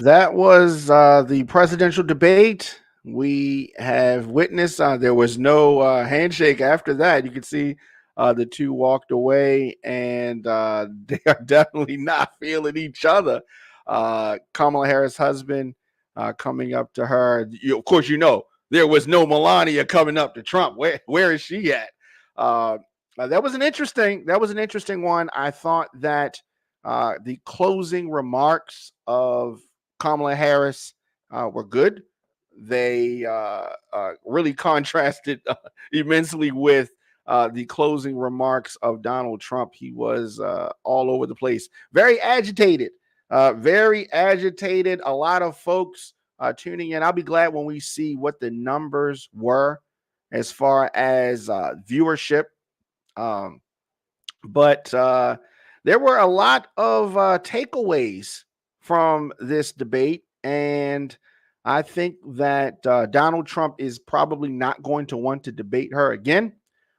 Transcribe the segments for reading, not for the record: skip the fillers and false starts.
That was the presidential debate. We have witnessed, there was no handshake after that. You could see the two walked away, and they are definitely not feeling each other. Kamala Harris' husband coming up to her. Of course, there was no Melania coming up to Trump. Where is she at? Uh, that was an interesting one. I thought that the closing remarks of Kamala Harris were good. They really contrasted immensely with the closing remarks of Donald Trump. He was all over the place, very agitated, very agitated. A lot of folks tuning in. I'll be glad when we see what the numbers were as far as viewership. Um, but there were a lot of takeaways from this debate, and I think that Donald Trump is probably not going to want to debate her again.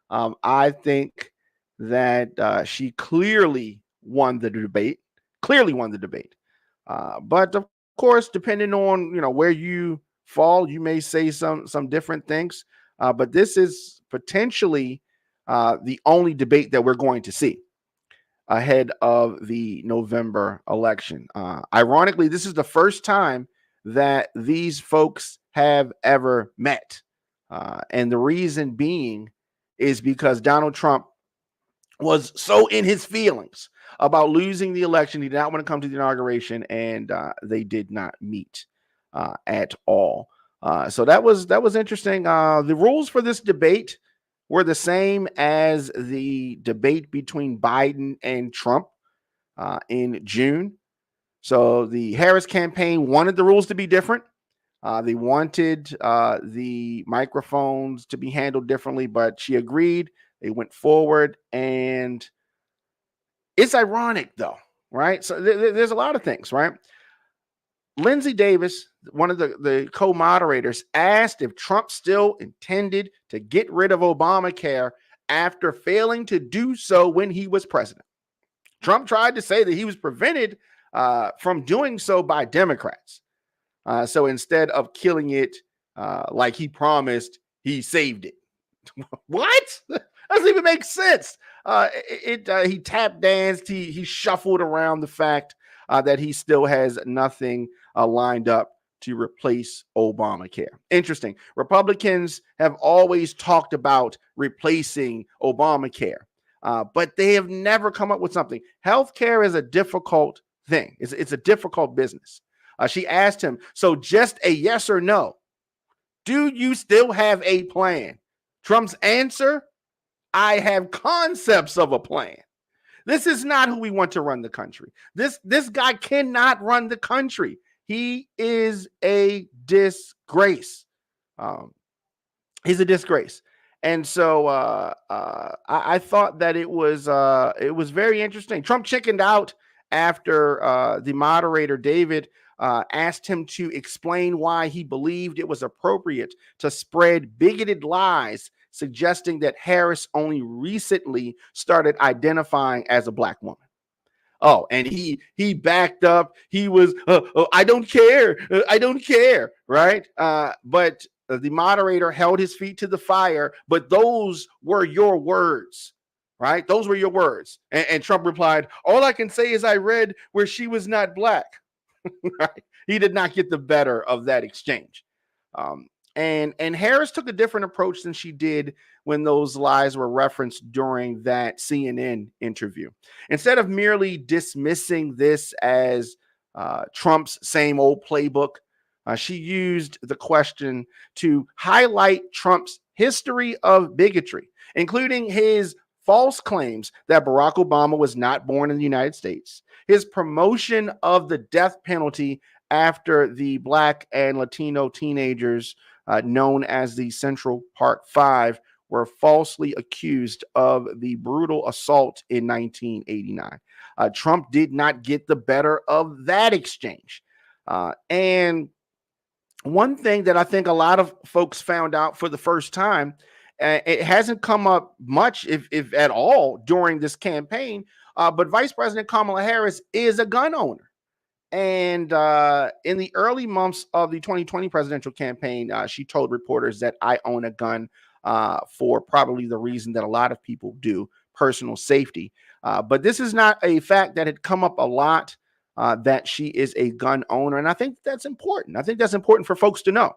I think that she clearly won the debate. But of course, depending on where you fall, you may say some different things. But this is potentially the only debate that we're going to see ahead of the November election. Ironically, this is the first time that these folks have ever met. And the reason being is because Donald Trump was so in his feelings about losing the election. He did not want to come to the inauguration, and they did not meet at all. So that was interesting. The rules for this debate were the same as the debate between Biden and Trump in June. So the Harris campaign wanted the rules to be different. They wanted the microphones to be handled differently, but she agreed. They went forward, and it's ironic, though, right? So there's a lot of things, right? Lindsey Davis, one of the co-moderators, asked if Trump still intended to get rid of Obamacare after failing to do so when he was president. Trump tried to say that he was prevented from doing so by Democrats. So instead of killing it like he promised, he saved it. What? That doesn't even make sense. He tap danced. He shuffled around the fact that he still has nothing lined up to replace Obamacare. Interesting. Republicans have always talked about replacing Obamacare, but they have never come up with something. Healthcare is a difficult thing. It's a difficult business. She asked him, so just a yes or no. Do you still have a plan? Trump's answer, I have concepts of a plan. This is not who we want to run the country. This guy cannot run the country. He is a disgrace. He's a disgrace. And so I thought that it was very interesting. Trump chickened out after the moderator, David, asked him to explain why he believed it was appropriate to spread bigoted lies suggesting that Harris only recently started identifying as a Black woman. Oh, and he backed up. He was, I don't care. I don't care. Right. But the moderator held his feet to the fire. But those were your words. Right. Those were your words. And Trump replied, all I can say is I read where she was not Black. Right. He did not get the better of that exchange. And Harris took a different approach than she did when those lies were referenced during that CNN interview. Instead of merely dismissing this as Trump's same old playbook, she used the question to highlight Trump's history of bigotry, including his false claims that Barack Obama was not born in the United States, his promotion of the death penalty after the Black and Latino teenagers known as the Central Park Five were falsely accused of the brutal assault in 1989. Trump did not get the better of that exchange. And one thing that I think a lot of folks found out for the first time, it hasn't come up much, if at all, during this campaign, but Vice President Kamala Harris is a gun owner. And in the early months of the 2020 presidential campaign, she told reporters that I own a gun for probably the reason that a lot of people do, personal safety. But this is not a fact that had come up a lot, that she is a gun owner. And I think that's important. I think that's important for folks to know.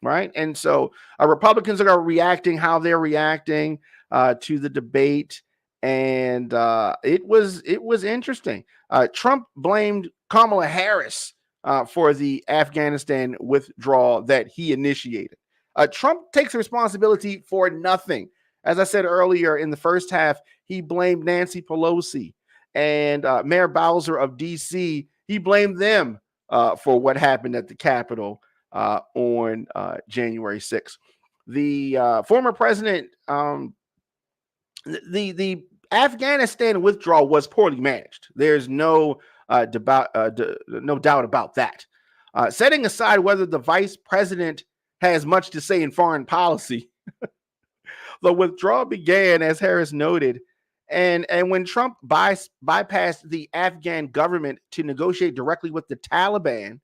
Right. And so Republicans are reacting how they're reacting to the debate. And it was interesting. Trump blamed Kamala Harris for the Afghanistan withdrawal that he initiated. Trump takes responsibility for nothing. As I said earlier, in the first half, he blamed Nancy Pelosi and Mayor Bowser of D.C. He blamed them for what happened at the Capitol on January 6th. The former president, the Afghanistan withdrawal was poorly managed. There's no no doubt about that. Setting aside whether the vice president has much to say in foreign policy, the withdrawal began, as Harris noted, and when Trump bypassed the Afghan government to negotiate directly with the Taliban.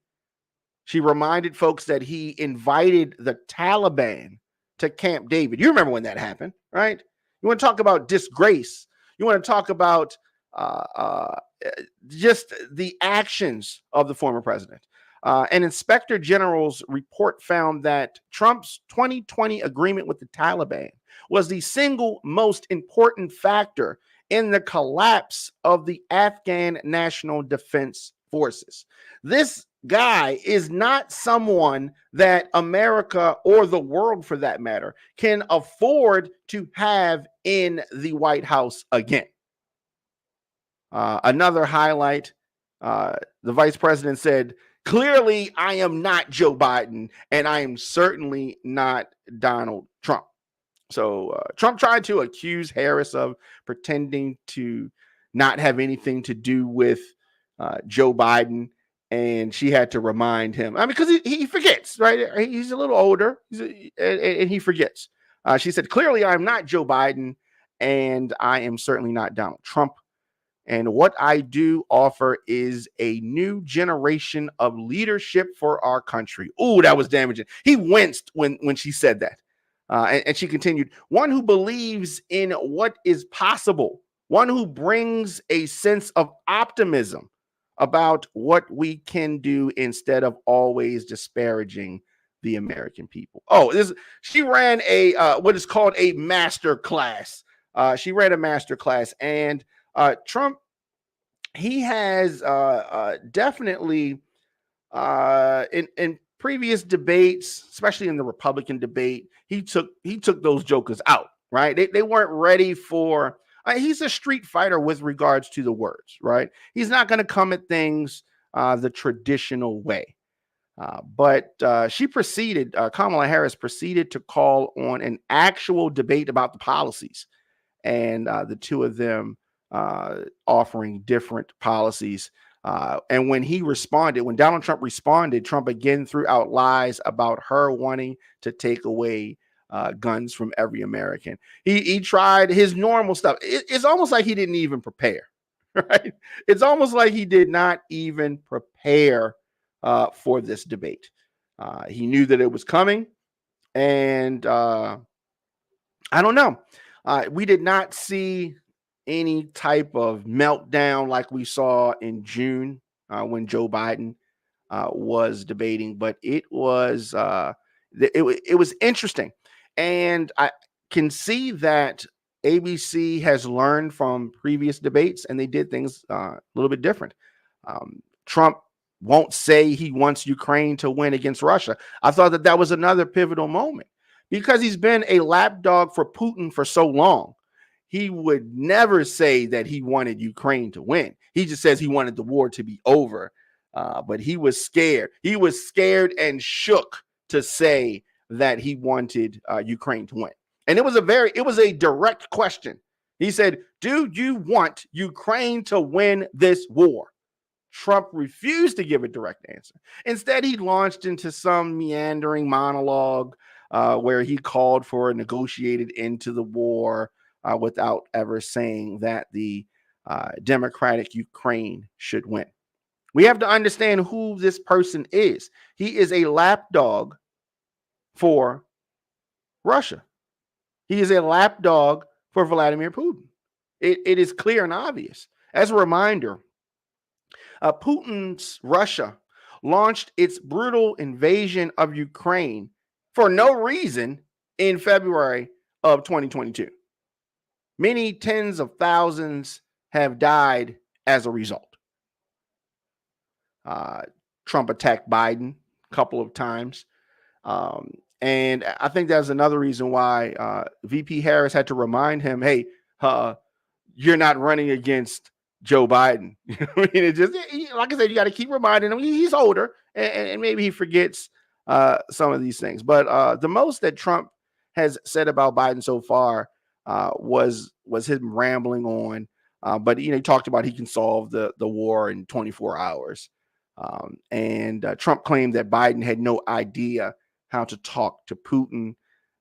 She reminded folks that he invited the Taliban to Camp David. You remember when that happened, right? You want to talk about disgrace. You want to talk about just the actions of the former president. An inspector general's report found that Trump's 2020 agreement with the Taliban was the single most important factor in the collapse of the Afghan National Defense Forces. This guy is not someone that America, or the world for that matter, can afford to have in the White House again. Another highlight, the vice president said, "Clearly, I am not Joe Biden, and I am certainly not Donald Trump." So Trump tried to accuse Harris of pretending to not have anything to do with Joe Biden. And she had to remind him. I mean, because he forgets, right? He's a little older, and he forgets. She said, "Clearly, I'm not Joe Biden, and I am certainly not Donald Trump. And what I do offer is a new generation of leadership for our country." Ooh, that was damaging. He winced when she said that. And she continued, "One who believes in what is possible, one who brings a sense of optimism about what we can do instead of always disparaging the American people." Oh, she ran a what is called a master class. She ran a master class, and Trump, he has definitely in previous debates, especially in the Republican debate, he took those jokers out. Right? They weren't ready for. He's a street fighter with regards to the words, right? He's not going to come at things the traditional way. But she proceeded, Kamala Harris proceeded to call on an actual debate about the policies, and the two of them offering different policies. And when Donald Trump responded, Trump again threw out lies about her wanting to take away guns from every American. He tried his normal stuff. It's almost like he didn't even prepare, right? It's almost like he did not even prepare for this debate. He knew that it was coming, and I don't know. We did not see any type of meltdown like we saw in June when Joe Biden was debating, but it was interesting. And I can see that ABC has learned from previous debates, and they did things a little bit different. Trump won't say he wants Ukraine to win against Russia. I thought that was another pivotal moment, because he's been a lapdog for Putin for so long. He would never say that he wanted Ukraine to win. He just says he wanted the war to be over. But he was scared. He was scared and shook to say that he wanted Ukraine to win. And it was a direct question. He said, "Do you want Ukraine to win this war?" Trump refused to give a direct answer. Instead, he launched into some meandering monologue where he called for a negotiated end to the war without ever saying that the democratic Ukraine should win. We have to understand who this person is. He is a lapdog for Russia. He is a lapdog for Vladimir Putin. It is clear and obvious. As a reminder, Putin's Russia launched its brutal invasion of Ukraine for no reason in February of 2022. Many tens of thousands have died as a result. Trump attacked Biden a couple of times. And I think that's another reason why VP Harris had to remind him, hey, you're not running against Joe Biden. I mean, it just, like I said, you got to keep reminding him. He's older, and maybe he forgets some of these things. But the most that Trump has said about Biden so far was him rambling on. But he talked about he can solve the war in 24 hours. And Trump claimed that Biden had no idea how to talk to Putin.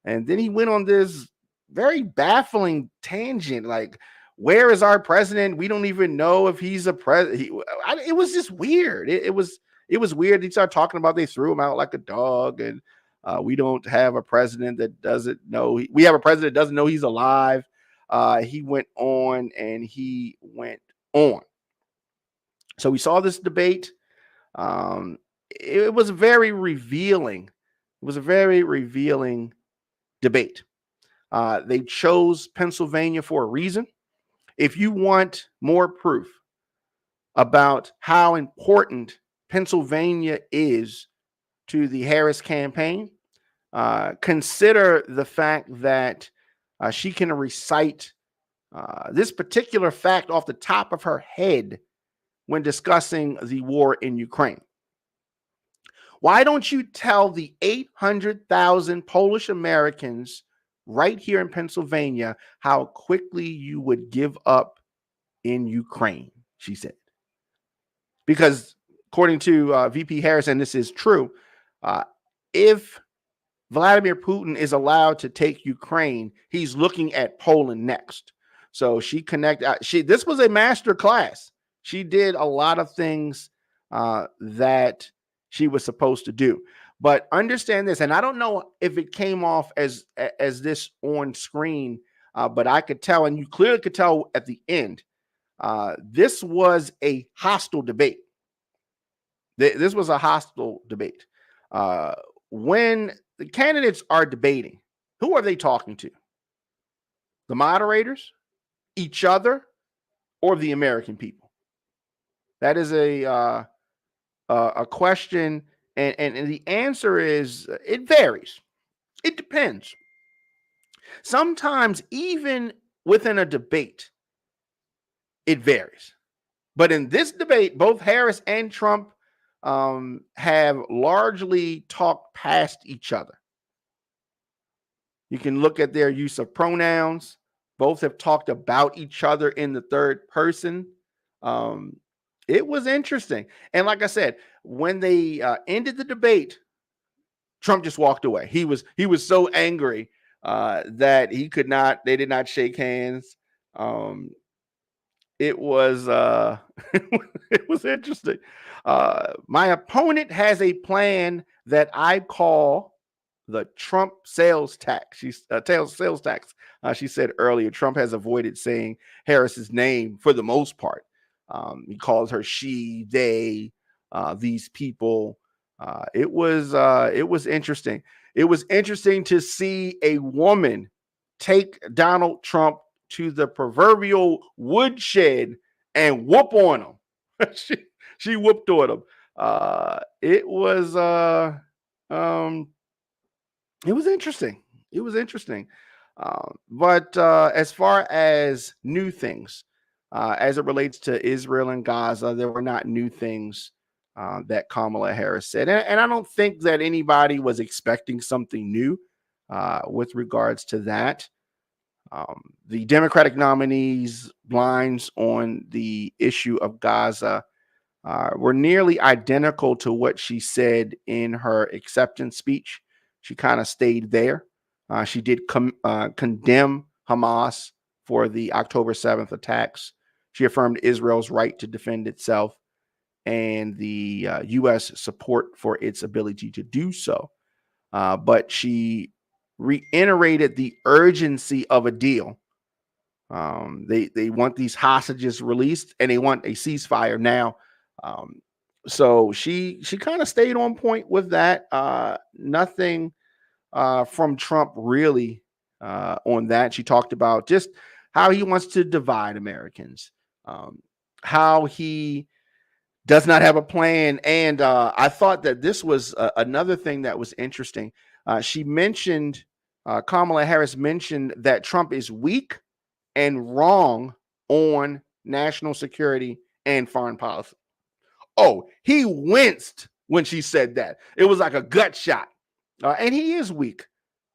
And then he went on this very baffling tangent, like, where is our president? We don't even know if he's a president. It was just weird. It was weird. He started talking about they threw him out like a dog, and we don't have a president that doesn't know. We have a president that doesn't know he's alive. He went on and he went on. So we saw this debate. It was very revealing. It was a very revealing debate. They chose Pennsylvania for a reason. If you want more proof about how important Pennsylvania is to the Harris campaign, consider the fact that she can recite this particular fact off the top of her head when discussing the war in Ukraine. Why don't you tell the 800,000 Polish Americans right here in Pennsylvania how quickly you would give up in Ukraine, she said. Because according to VP Harris, and this is true, if Vladimir Putin is allowed to take Ukraine, he's looking at Poland next. So she connected. This was a master class. She did a lot of things that she was supposed to do. But understand this, and I don't know if it came off as this on screen, but I could tell, and you clearly could tell at the end, this was a hostile debate. This was a hostile debate. When the candidates are debating, who are they talking to? The moderators, each other, or the American people? That is a question. And the answer is it varies. It depends. Sometimes even within a debate, it varies. But in this debate, both Harris and Trump have largely talked past each other. You can look at their use of pronouns. Both have talked about each other in the third person. It was interesting. And like I said, when they ended the debate, Trump just walked away. He was so angry that they did not shake hands. It was it was interesting. My opponent has a plan that I call the Trump sales tax. Sales tax. She said earlier, Trump has avoided saying Harris's name for the most part. He calls her she, they, these people. It was interesting. It was interesting to see a woman take Donald Trump to the proverbial woodshed and whoop on him. she whooped on him. It was interesting. It was interesting. But as far as new things, as it relates to Israel and Gaza, there were not new things that Kamala Harris said. And I don't think that anybody was expecting something new with regards to that. The Democratic nominees' lines on the issue of Gaza were nearly identical to what she said in her acceptance speech. She kind of stayed there. She did condemn Hamas for the October 7th attacks. She affirmed Israel's right to defend itself. and the U.S. support for its ability to do so. But she reiterated the urgency of a deal. They want these hostages released, and they want a ceasefire now. So she kind of stayed on point with that. Nothing from Trump really on that. She talked about just how he wants to divide Americans, how he does not have a plan. And I thought that this was another thing that was interesting. She mentioned, Kamala Harris mentioned that Trump is weak and wrong on national security and foreign policy. Oh, he winced when she said that. It was like a gut shot. And he is weak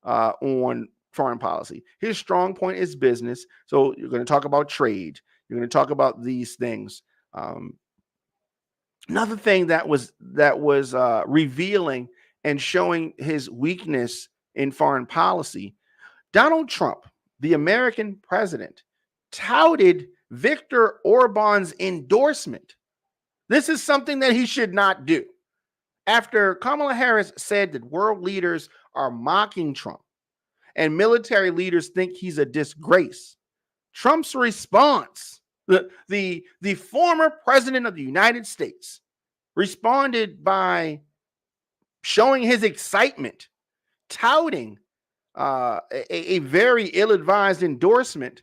on foreign policy. His strong point is business. So you're going to talk about trade. You're going to talk about these things. Another thing that was revealing and showing his weakness in foreign policy, Donald Trump, the American president, touted Viktor Orban's endorsement. This is something that he should not do. After Kamala Harris said that world leaders are mocking Trump and military leaders think he's a disgrace, Trump's response, the former president of the United States, responded by showing his excitement, touting a very ill-advised endorsement,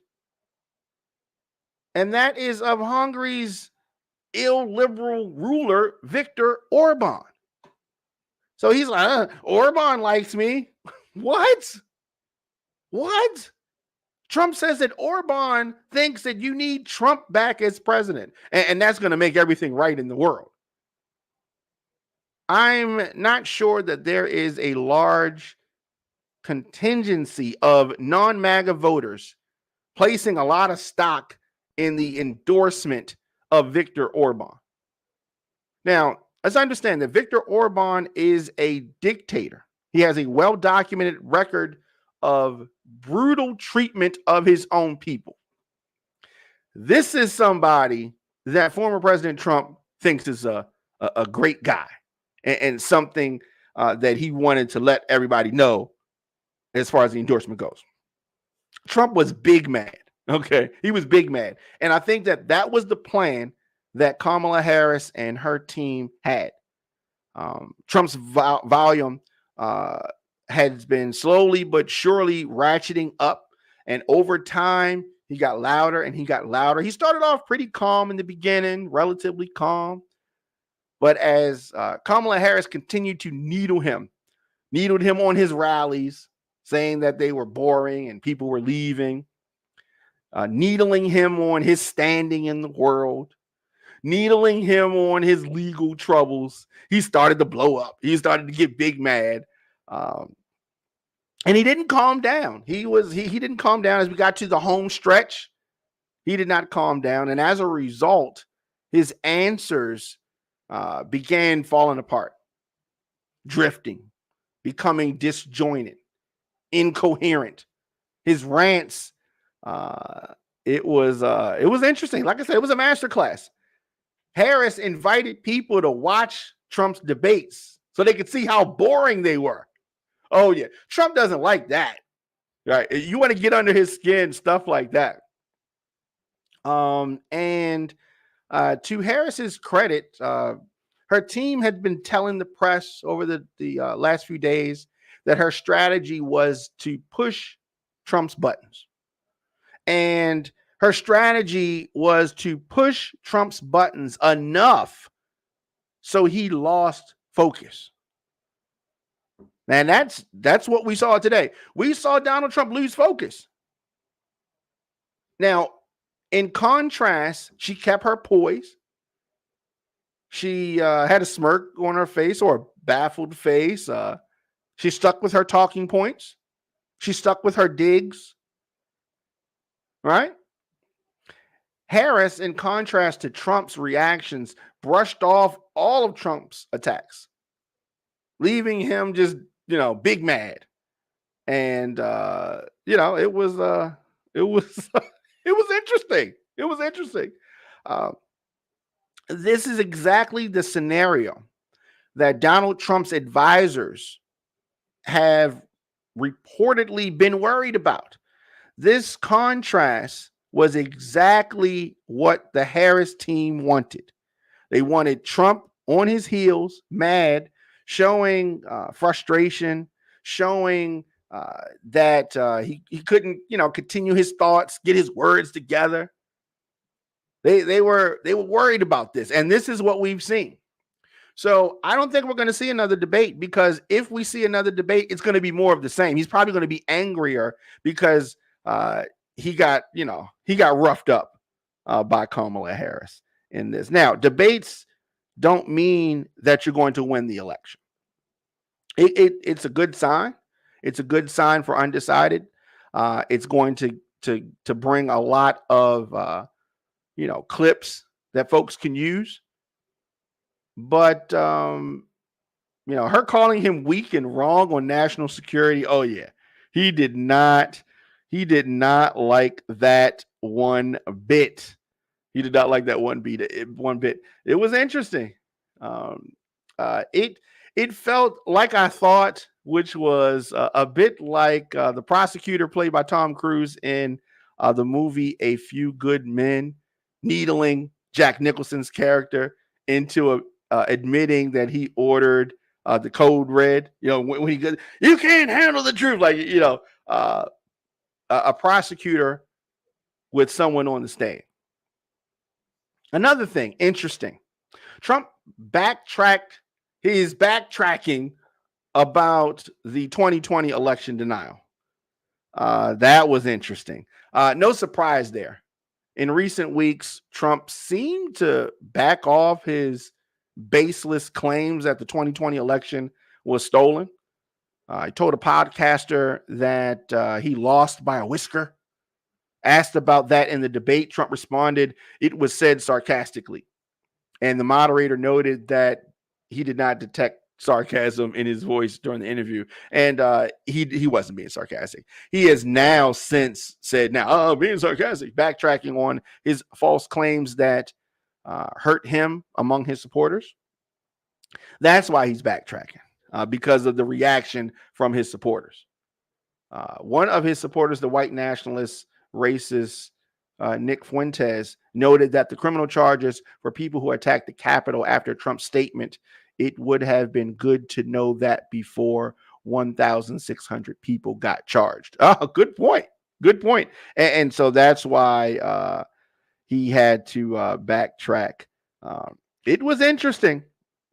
and that is of Hungary's illiberal ruler, Viktor Orban. So he's like, Orban likes me. What? Trump says that Orban thinks that you need Trump back as president, and that's going to make everything right in the world. I'm not sure that there is a large contingency of non-MAGA voters placing a lot of stock in the endorsement of Viktor Orban. Now, let's understand that Viktor Orban is a dictator. He has a well-documented record of brutal treatment of his own people. This is somebody that former President Trump thinks is a great guy and something that he wanted to let everybody know as far as the endorsement goes. Trump was big mad. Okay, he was big mad. And I think that was the plan that Kamala Harris and her team had. Trump's volume has been slowly but surely ratcheting up. And over time, he got louder and he got louder. He started off pretty calm in the beginning, relatively calm. But as Kamala Harris continued to needled him on his rallies, saying that they were boring and people were leaving, needling him on his standing in the world, needling him on his legal troubles, he started to blow up. He started to get big mad. And he didn't calm down. He didn't calm down as we got to the home stretch. He did not calm down. And as a result, his answers began falling apart, drifting, becoming disjointed, incoherent. His rants, it was interesting. Like I said, it was a masterclass. Harris invited people to watch Trump's debates so they could see how boring they were. Oh yeah, Trump doesn't like that. Right? You want to get under his skin, stuff like that. And to Harris's credit, her team had been telling the press over the last few days that her strategy was to push Trump's buttons. And her strategy was to push Trump's buttons enough so he lost focus. And that's what we saw today. We saw Donald Trump lose focus. Now, in contrast, she kept her poise. She had a smirk on her face or a baffled face. She stuck with her talking points. She stuck with her digs. Right? Harris, in contrast to Trump's reactions, brushed off all of Trump's attacks, leaving him just, big mad. And, it was it was interesting. It was interesting. This is exactly the scenario that Donald Trump's advisors have reportedly been worried about. This contrast was exactly what the Harris team wanted. They wanted Trump on his heels, mad, showing frustration, showing that he couldn't, continue his thoughts, get his words together. They were worried about this, and this is what we've seen. So I don't think we're going to see another debate, because if we see another debate, it's going to be more of the same. He's probably going to be angrier because he got roughed up by Kamala Harris in this. Now, debates don't mean that you're going to win the election. It's a good sign. It's a good sign for undecided. It's going to bring a lot of clips that folks can use. But her calling him weak and wrong on national security. Oh yeah, he did not like that one bit. He did not like that one bit. It was interesting. It felt like I thought, which was a bit like the prosecutor played by Tom Cruise in the movie A Few Good Men, needling Jack Nicholson's character into admitting that he ordered the code red. When he goes, "You can't handle the truth," like a prosecutor with someone on the stand. Another thing interesting, Trump backtracked. He is backtracking about the 2020 election denial. That was interesting. No surprise there. In recent weeks, Trump seemed to back off his baseless claims that the 2020 election was stolen. He told a podcaster that he lost by a whisker. Asked about that in the debate, Trump responded, "It was said sarcastically." And the moderator noted that he did not detect sarcasm in his voice during the interview, and he wasn't being sarcastic. He has now since said, being sarcastic, backtracking on his false claims that hurt him among his supporters. That's why he's backtracking, because of the reaction from his supporters. One of his supporters, the white nationalist, racist Nick Fuentes, noted that the criminal charges for people who attacked the Capitol after Trump's statement, it would have been good to know that before 1,600 people got charged. Oh, good point. Good point. And so that's why he had to backtrack. It was interesting.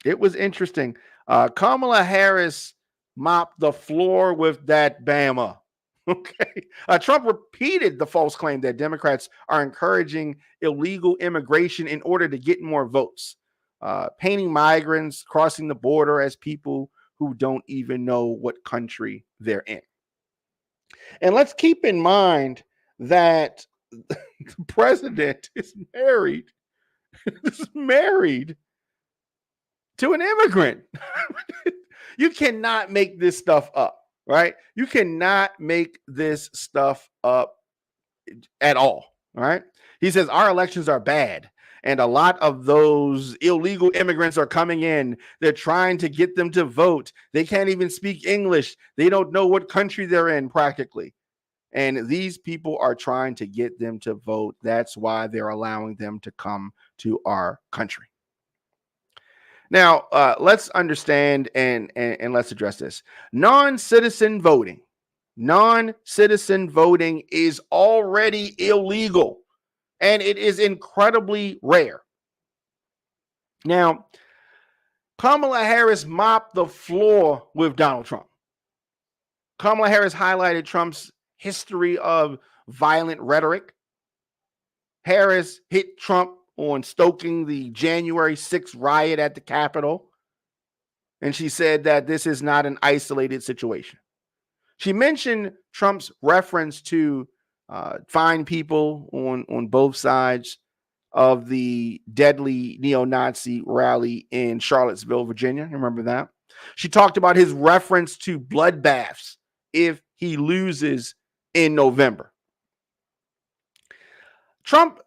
It was interesting. Kamala Harris mopped the floor with that Bama. Okay. Trump repeated the false claim that Democrats are encouraging illegal immigration in order to get more votes, painting migrants crossing the border as people who don't even know what country they're in. And let's keep in mind that the president is married to an immigrant. You cannot make this stuff up, right? You cannot make this stuff up at all, right? He says our elections are bad, and a lot of those illegal immigrants are coming in. They're trying to get them to vote. They can't even speak English. They don't know what country they're in practically. And these people are trying to get them to vote. That's why they're allowing them to come to our country. Now, let's understand and let's address this. Non-citizen voting is already illegal, and it is incredibly rare. Now, Kamala Harris mopped the floor with Donald Trump. Kamala Harris highlighted Trump's history of violent rhetoric. Harris hit Trump on stoking the January 6th riot at the Capitol. And she said that this is not an isolated situation. She mentioned Trump's reference to find people on both sides of the deadly neo-Nazi rally in Charlottesville, Virginia. Remember that? She talked about his reference to bloodbaths if he loses in November. Trump,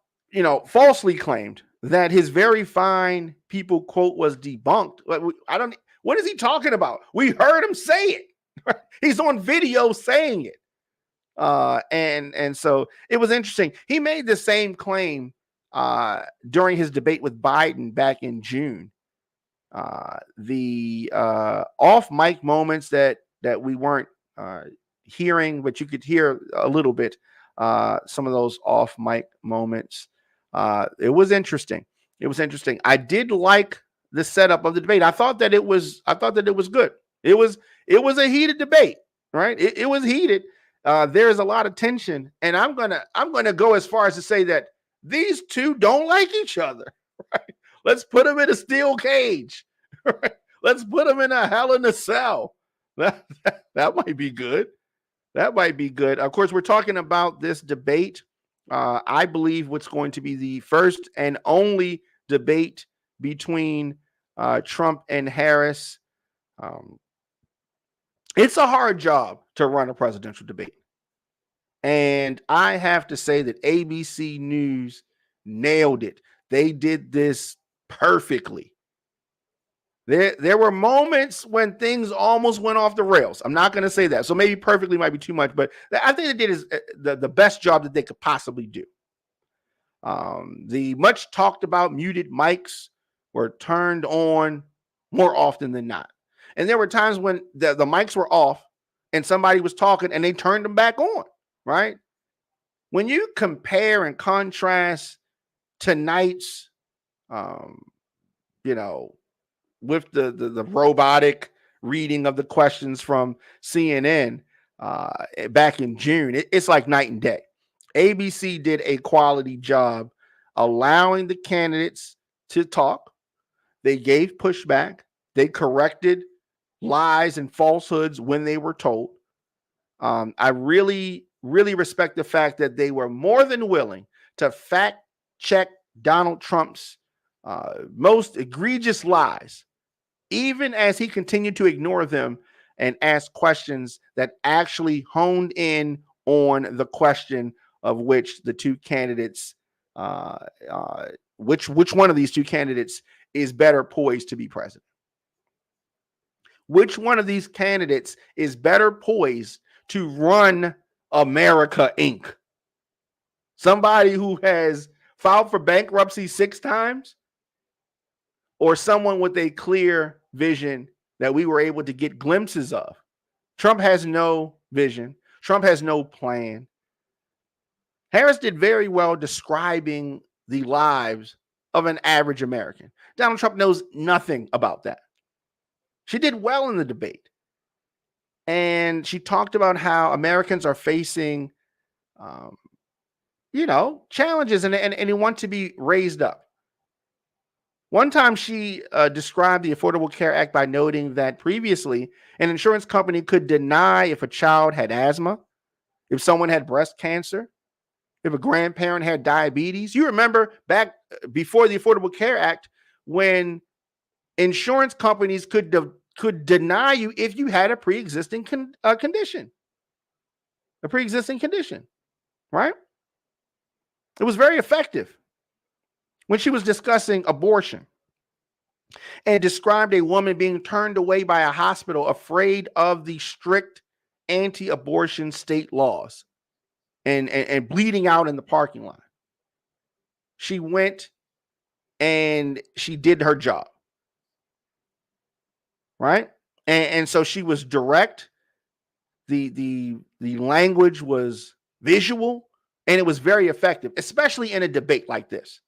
falsely claimed that his very fine people quote was debunked. What is he talking about? We heard him say it. He's on video saying it. And so it was interesting. He made the same claim during his debate with Biden back in June. The off mic moments that we weren't hearing, but you could hear a little bit, some of those off mic moments. It was interesting. I did like the setup of the debate. I thought that it was good. It was a heated debate, right? It was heated. There's a lot of tension, and I'm gonna go as far as to say that these two don't like each other. Right? Let's put them in a steel cage. Right? Let's put them in a hell in a cell. That might be good. That might be good. Of course, we're talking about this debate. I believe what's going to be the first and only debate between Trump and Harris. It's a hard job to run a presidential debate. And I have to say that ABC News nailed it. They did this perfectly. There were moments when things almost went off the rails. I'm not going to say that. So maybe perfectly might be too much, but I think they did the best job that they could possibly do. The much talked about muted mics were turned on more often than not. And there were times when the mics were off and somebody was talking and they turned them back on, right? When you compare and contrast tonight's, with the robotic reading of the questions from CNN back in June, it's like night and day. ABC did a quality job allowing the candidates to talk. They gave pushback. They corrected lies and falsehoods when they were told. I really, really respect the fact that they were more than willing to fact check Donald Trump's most egregious lies, even as he continued to ignore them and ask questions that actually honed in on the question of which the two candidates, which one of these two candidates is better poised to be president. Which one of these candidates is better poised to run America, Inc.? Somebody who has filed for bankruptcy 6 times, or someone with a clear vision that we were able to get glimpses of? Trump has no vision. Trump has no plan. Harris did very well describing the lives of an average American. Donald Trump knows nothing about that. She did well in the debate. And she talked about how Americans are facing, challenges and they want to be raised up. One time she described the Affordable Care Act by noting that previously an insurance company could deny if a child had asthma, if someone had breast cancer, if a grandparent had diabetes. You remember back before the Affordable Care Act when insurance companies could deny you if you had a pre-existing condition. A pre-existing condition, right? It was very effective. When she was discussing abortion and described a woman being turned away by a hospital afraid of the strict anti-abortion state laws and bleeding out in the parking lot. She went and she did her job, right? And so she was direct. The language was visual, and it was very effective, especially in a debate like this.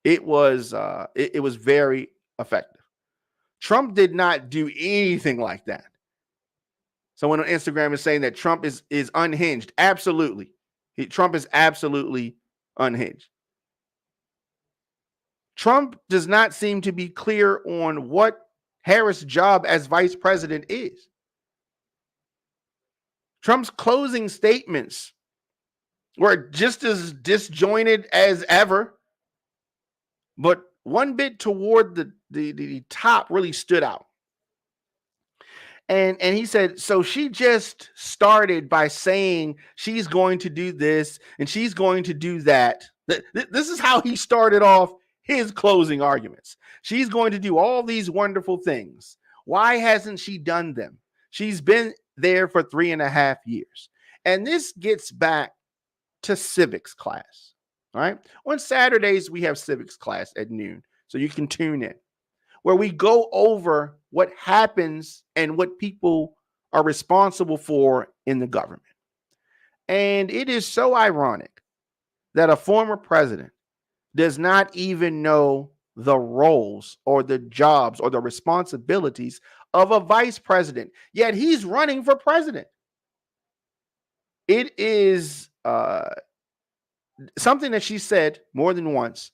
It was very effective. Trump did not do anything like that. Someone on Instagram is saying that Trump is unhinged. Absolutely. Trump is absolutely unhinged. Trump does not seem to be clear on what Harris' job as vice president is. Trump's closing statements were just as disjointed as ever, but one bit toward the top really stood out. And he said, so she just started by saying she's going to do this and she's going to do that. This is how he started off his closing arguments. She's going to do all these wonderful things. Why hasn't she done them? She's been there for 3.5 years. And this gets back to civics class. All right. On Saturdays, we have civics class at noon. So you can tune in, where we go over what happens and what people are responsible for in the government. And it is so ironic that a former president does not even know the roles or the jobs or the responsibilities of a vice president, yet he's running for president. It is something that she said more than once.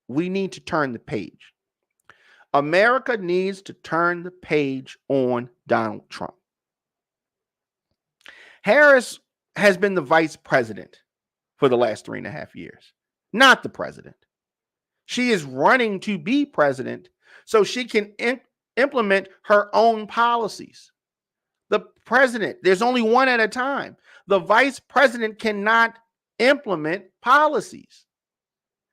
We need to turn the page. America needs to turn the page on Donald Trump. Harris has been the vice president for the last 3.5 years, not the president. She is running to be president so she can implement her own policies. The president, there's only one at a time. The vice president cannot implement policies.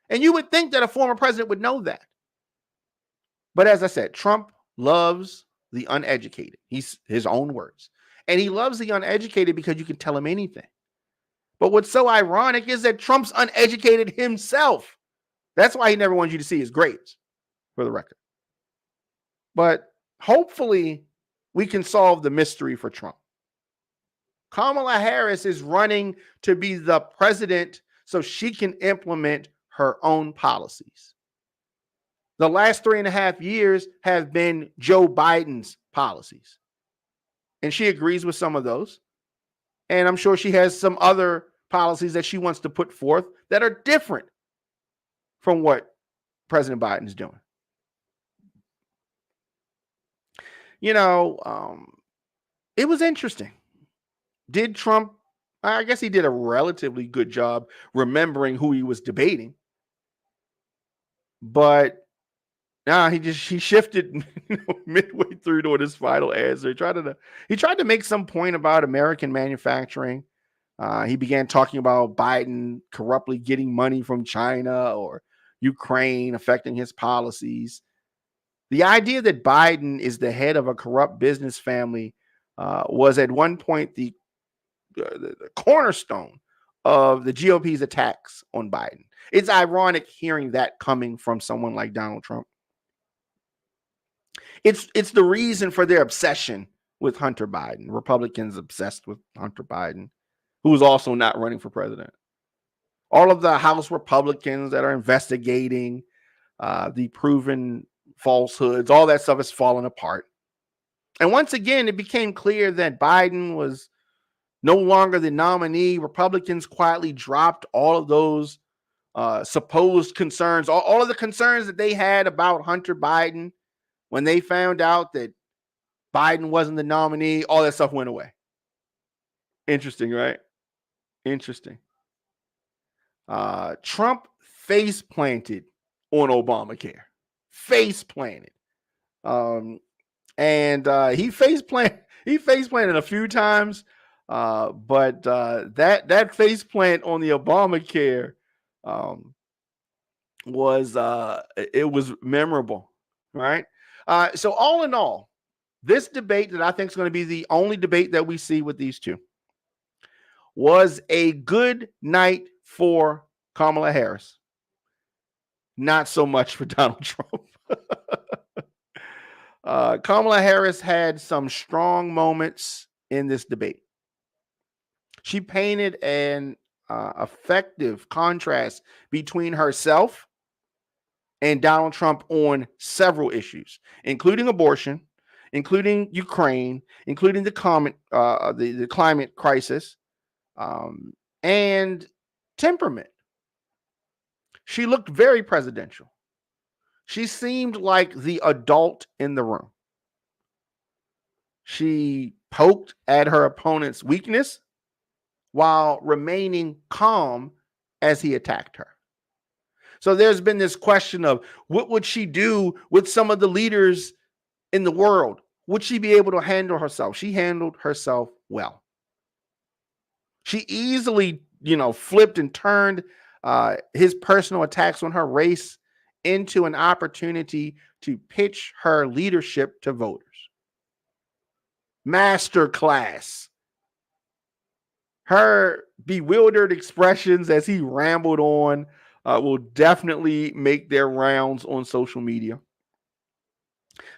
And you would think that a former president would know that. But as I said, Trump loves the uneducated. He's his own words. And he loves the uneducated because you can tell him anything. But what's so ironic is that Trump's uneducated himself. That's why he never wants you to see his grades, for the record. But hopefully we can solve the mystery for Trump. Kamala Harris is running to be the president so she can implement her own policies. The last 3.5 years have been Joe Biden's policies. And she agrees with some of those. And I'm sure she has some other policies that she wants to put forth that are different from what President Biden is doing. You know, it was interesting. Did Trump, I guess he did a relatively good job remembering who he was debating. But he shifted midway through toward his final answer. He tried to make some point about American manufacturing. He began talking about Biden corruptly getting money from China or Ukraine affecting his policies. The idea that Biden is the head of a corrupt business family was at one point the cornerstone of the GOP's attacks on Biden. It's ironic hearing that coming from someone like Donald Trump. It's the reason for their obsession with Hunter Biden. Republicans obsessed with Hunter Biden, who's also not running for president. All of the House Republicans that are investigating the proven falsehoods, all that stuff is falling apart. And once again, it became clear that Biden was no longer the nominee. Republicans quietly dropped all of those supposed concerns, all of the concerns that they had about Hunter Biden. When they found out that Biden wasn't the nominee, all that stuff went away. Interesting, right? Interesting. Trump face planted on Obamacare. Face planted. And he face planted a few times. But that face plant on the Obamacare was memorable, right? So all in all, this debate that I think is going to be the only debate that we see with these two was a good night for Kamala Harris. Not so much for Donald Trump. Kamala Harris had some strong moments in this debate. She painted an effective contrast between herself and Donald Trump on several issues, including abortion, including Ukraine, including the climate crisis, and temperament. She looked very presidential. She seemed like the adult in the room. She poked at her opponent's weakness while remaining calm as he attacked her. So there's been this question of what would she do with some of the leaders in the world? Would she be able to handle herself? She handled herself well. She easily, flipped and turned his personal attacks on her race into an opportunity to pitch her leadership to voters. Masterclass. Her bewildered expressions as he rambled on will definitely make their rounds on social media.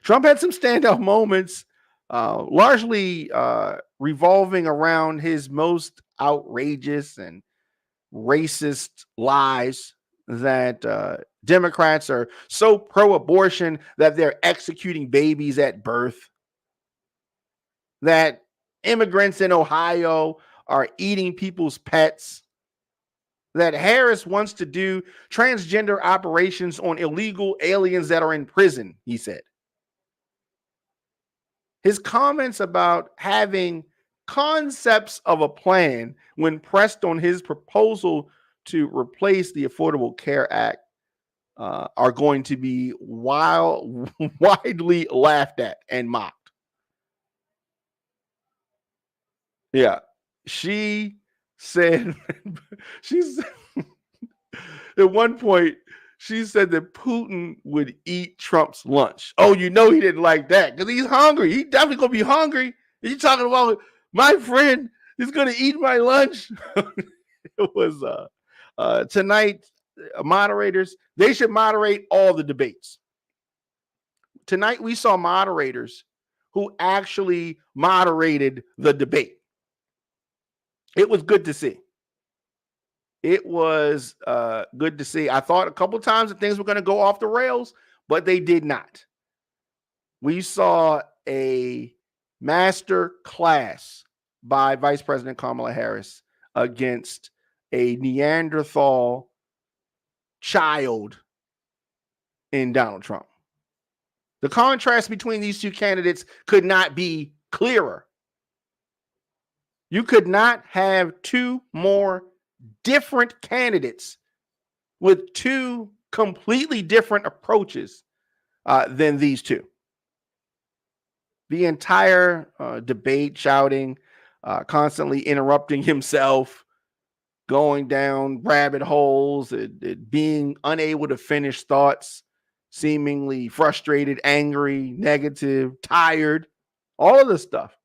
Trump had some standout moments, largely revolving around his most outrageous and racist lies that Democrats are so pro-abortion that they're executing babies at birth, that immigrants in Ohio are eating people's pets, that Harris wants to do transgender operations on illegal aliens that are in prison, he said. His comments about having concepts of a plan when pressed on his proposal to replace the Affordable Care Act are going to be widely laughed at and mocked. Yeah. She said, she's at one point, she said that Putin would eat Trump's lunch. Oh, you know he didn't like that because he's hungry. He definitely gonna be hungry. You talking about my friend is gonna eat my lunch? It was tonight. Moderators, they should moderate all the debates. Tonight we saw moderators who actually moderated the debate. It was good to see. It was good to see. I thought a couple times that things were going to go off the rails, but they did not. We saw a master class by Vice President Kamala Harris against a Neanderthal child in Donald Trump. The contrast between these two candidates could not be clearer. You could not have two more different candidates with two completely different approaches than these two. The entire debate, shouting, constantly interrupting himself, going down rabbit holes, being unable to finish thoughts, seemingly frustrated, angry, negative, tired, all of this stuff.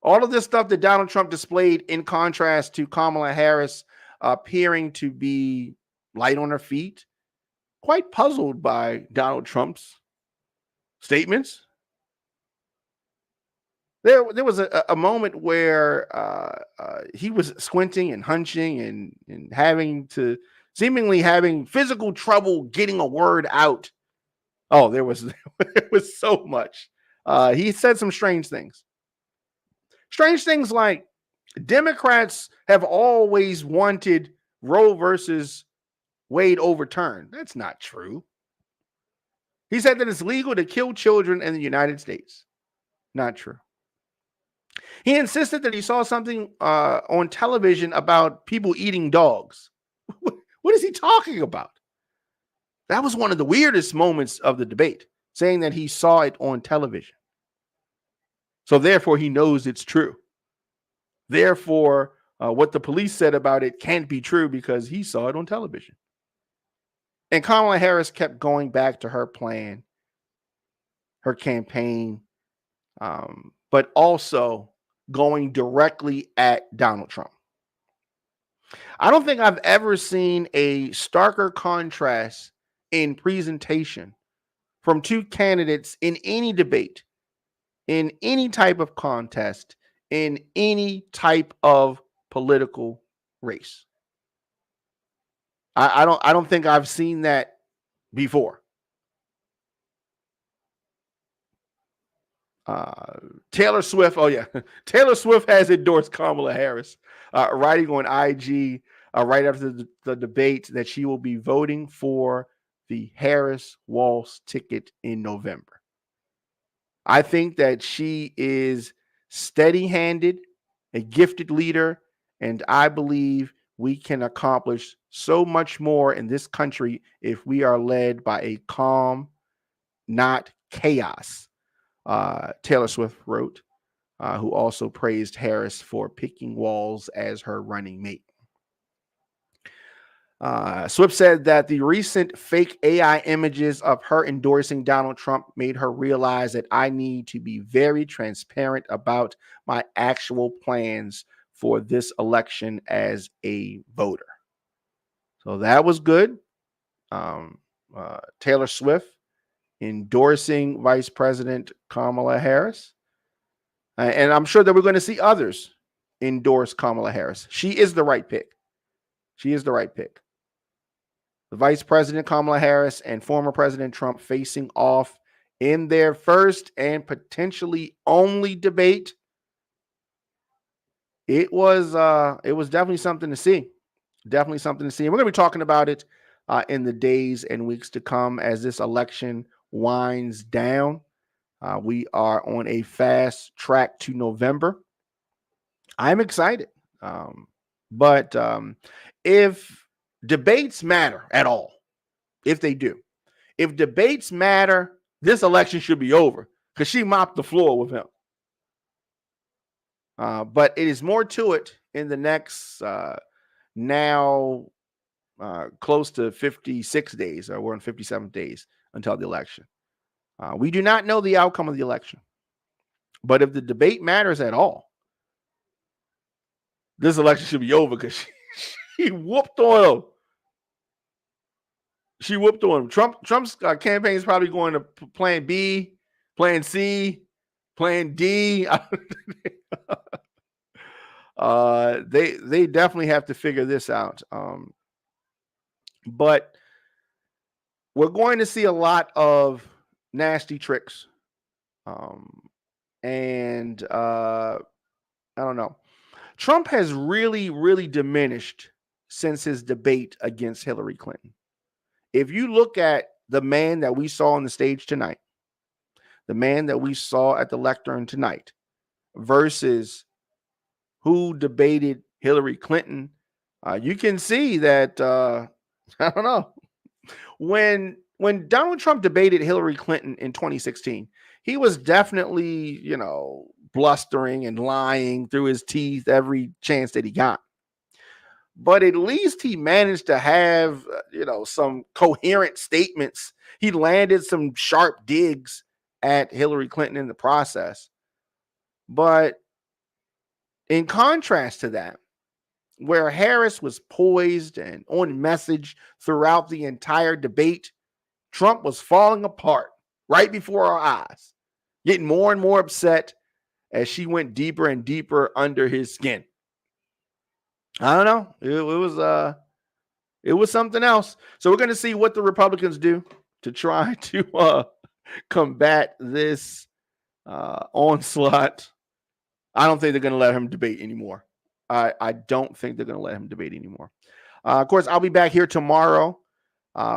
All of this stuff that Donald Trump displayed in contrast to Kamala Harris appearing to be light on her feet, quite puzzled by Donald Trump's statements. There was a moment where he was squinting and hunching and seemingly having physical trouble getting a word out. Oh, there was so much. He said some strange things. Strange things like Democrats have always wanted Roe versus Wade overturned. That's not true. He said that it's legal to kill children in the United States. Not true. He insisted that he saw something on television about people eating dogs. What is he talking about? That was one of the weirdest moments of the debate, saying that he saw it on television. So therefore, he knows it's true. Therefore, what the police said about it can't be true because he saw it on television. And Kamala Harris kept going back to her plan, her campaign, but also going directly at Donald Trump. I don't think I've ever seen a starker contrast in presentation from two candidates in any debate, in any type of contest, in any type of political race. I don't think I've seen that before. Taylor Swift. Oh yeah, Taylor Swift has endorsed Kamala Harris, writing on IG right after the debate that she will be voting for the Harris Walz ticket in November. I think that she is steady-handed, a gifted leader, and I believe we can accomplish so much more in this country if we are led by a calm, not chaos. Taylor Swift wrote, who also praised Harris for picking Walz as her running mate. Swift said that the recent fake AI images of her endorsing Donald Trump made her realize that I need to be very transparent about my actual plans for this election as a voter. So that was good. Taylor Swift endorsing Vice President Kamala Harris. And I'm sure that we're going to see others endorse Kamala Harris. She is the right pick. She is the right pick. The Vice President Kamala Harris and former President Trump facing off in their first and potentially only debate. It was definitely something to see. Definitely something to see. And we're going to be talking about it in the days and weeks to come as this election winds down. We are on a fast track to November. I'm excited. But if debates matter at all, if they do, if debates matter, this election should be over because she mopped the floor with him. But it is more to it in the next now close to 56 days, or we're on 57 days until the election. We do not know the outcome of the election. But if the debate matters at all, this election should be over because she whooped on him. She whooped on him. Trump's campaign is probably going to plan B, plan C, plan D. They definitely have to figure this out. But we're going to see a lot of nasty tricks. And I don't know. Trump has really, really diminished since his debate against Hillary Clinton. If you look at the man that we saw on the stage tonight, the man that we saw at the lectern tonight versus who debated Hillary Clinton, you can see that, I don't know. When Donald Trump debated Hillary Clinton in 2016, he was definitely, blustering and lying through his teeth every chance that he got. But at least he managed to have, some coherent statements. He landed some sharp digs at Hillary Clinton in the process. But in contrast to that, where Harris was poised and on message throughout the entire debate, Trump was falling apart right before our eyes, getting more and more upset as she went deeper and deeper under his skin. I don't know. It was something else. So we're going to see what the Republicans do to try to combat this onslaught. I don't think they're going to let him debate anymore. I don't think they're going to let him debate anymore. Of course, I'll be back here tomorrow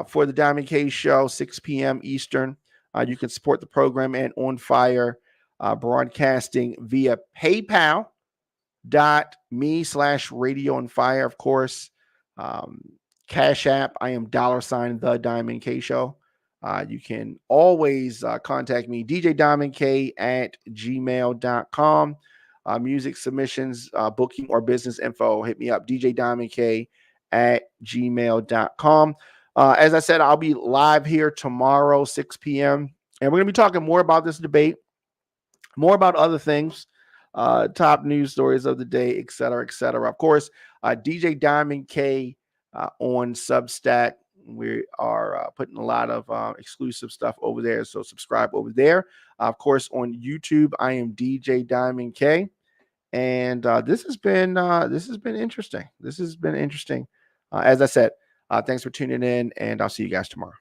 for the Diamond K Show, 6 p.m. Eastern. You can support the program and On Fire broadcasting via PayPal.me/Radio On Fire. Of course, Cash App. I am $ the Diamond K Show. You can always contact me, djdiamondk at gmail.com. Music submissions, booking, or business info, hit me up, djdiamondk at gmail.com. As I said, I'll be live here tomorrow, 6 p.m. And we're going to be talking more about this debate, more about other things, top news stories of the day, et cetera, et cetera. Of course, DJ Diamond K on Substack. We are putting a lot of exclusive stuff over there, so subscribe over there. Of course, on YouTube, I am DJ Diamond K, and this has been interesting. This has been interesting. As I said, thanks for tuning in, and I'll see you guys tomorrow.